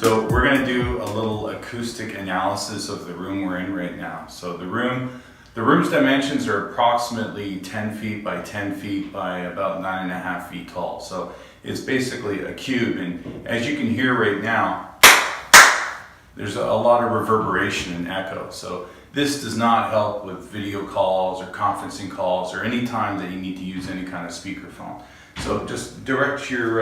So we're going to do a little acoustic analysis of the room we're in right now. So the room's dimensions are approximately 10 feet by 10 feet by about 9.5 feet tall. So it's basically a cube, and as you can hear right now, there's a lot of reverberation and echo. So this does not help with video calls or conferencing calls or any time that you need to use any kind of speakerphone. So just direct your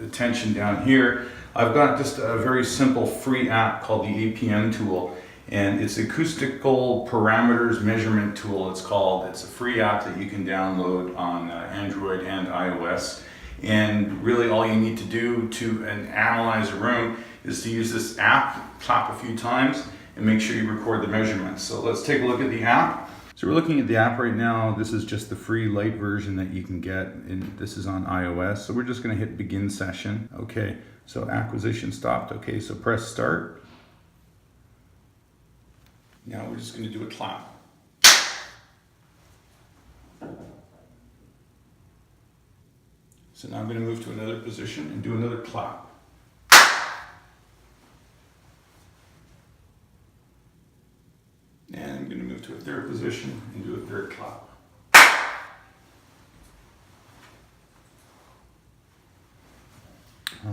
attention down here. I've got just a very simple free app called the APM tool, and it's Acoustical Parameters Measurement Tool, it's called. It's a free app that you can download on Android and iOS. And really all you need to do to analyze a room is to use this app, clap a few times, and make sure you record the measurements. So let's take a look at the app. So we're looking at the app right now. This is just the free light version that you can get, and this is on iOS. So we're just gonna hit begin session. Okay, so acquisition stopped. Okay, so press start. Now we're just gonna do a clap. So now I'm gonna move to another position and do another clap. And I'm going to move to a third position and do a third clap.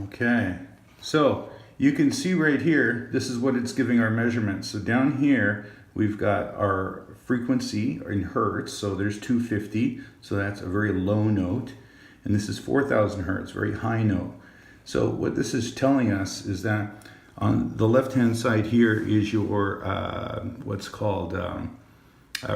Okay, so you can see right here, this is what it's giving our measurements. So down here, we've got our frequency in hertz. So there's 250, so that's a very low note. And this is 4,000 hertz, very high note. So what this is telling us is that on the left-hand side here is your what's called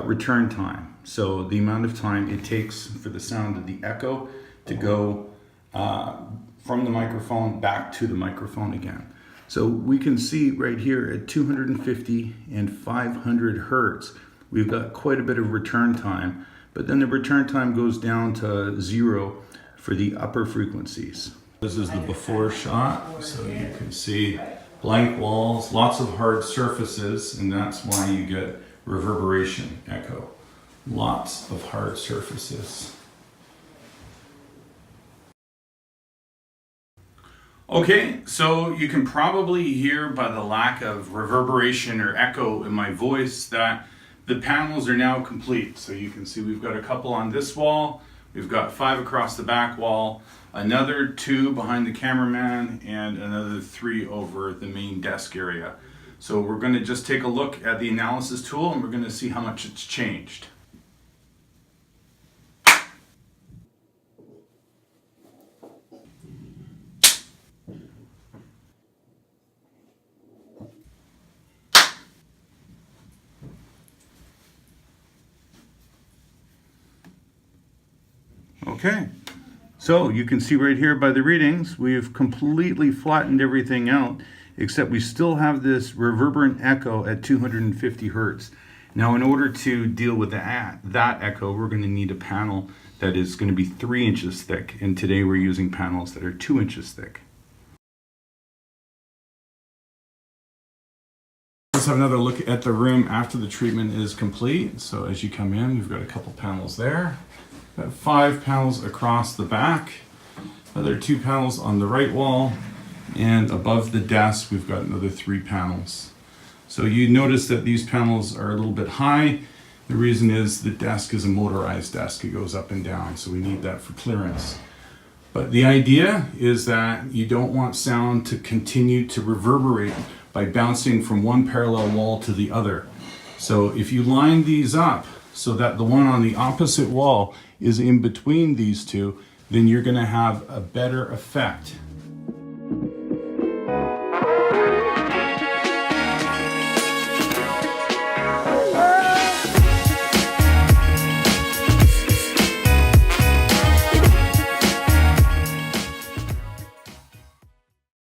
return time. So the amount of time it takes for the sound of the echo to go from the microphone back to the microphone again. So we can see right here at 250 and 500 hertz, we've got quite a bit of return time, but then the return time goes down to 0 for the upper frequencies. This is the before shot, so you can see blank walls, lots of hard surfaces, and that's why you get reverberation echo. Lots of hard surfaces. Okay, so you can probably hear by the lack of reverberation or echo in my voice that the panels are now complete. So you can see we've got a couple on this wall, we've got 5 across the back wall, another 2 behind the cameraman, and another 3 over the main desk area. So we're going to just take a look at the analysis tool and we're going to see how much it's changed. Okay. So you can see right here by the readings, we've completely flattened everything out, except we still have this reverberant echo at 250 hertz. Now in order to deal with that echo, we're going to need a panel that is going to be 3 inches thick, and today we're using panels that are 2 inches thick. Let's have another look at the room after the treatment is complete. So as you come in, we've got a couple panels there. Got 5 panels across the back. There are 2 panels on the right wall, and above the desk we've got another 3 panels. So you notice that these panels are a little bit high. The reason is the desk is a motorized desk. It goes up and down, so we need that for clearance. But the idea is that you don't want sound to continue to reverberate by bouncing from one parallel wall to the other. So if you line these up so that the one on the opposite wall is in between these two, then you're going to have a better effect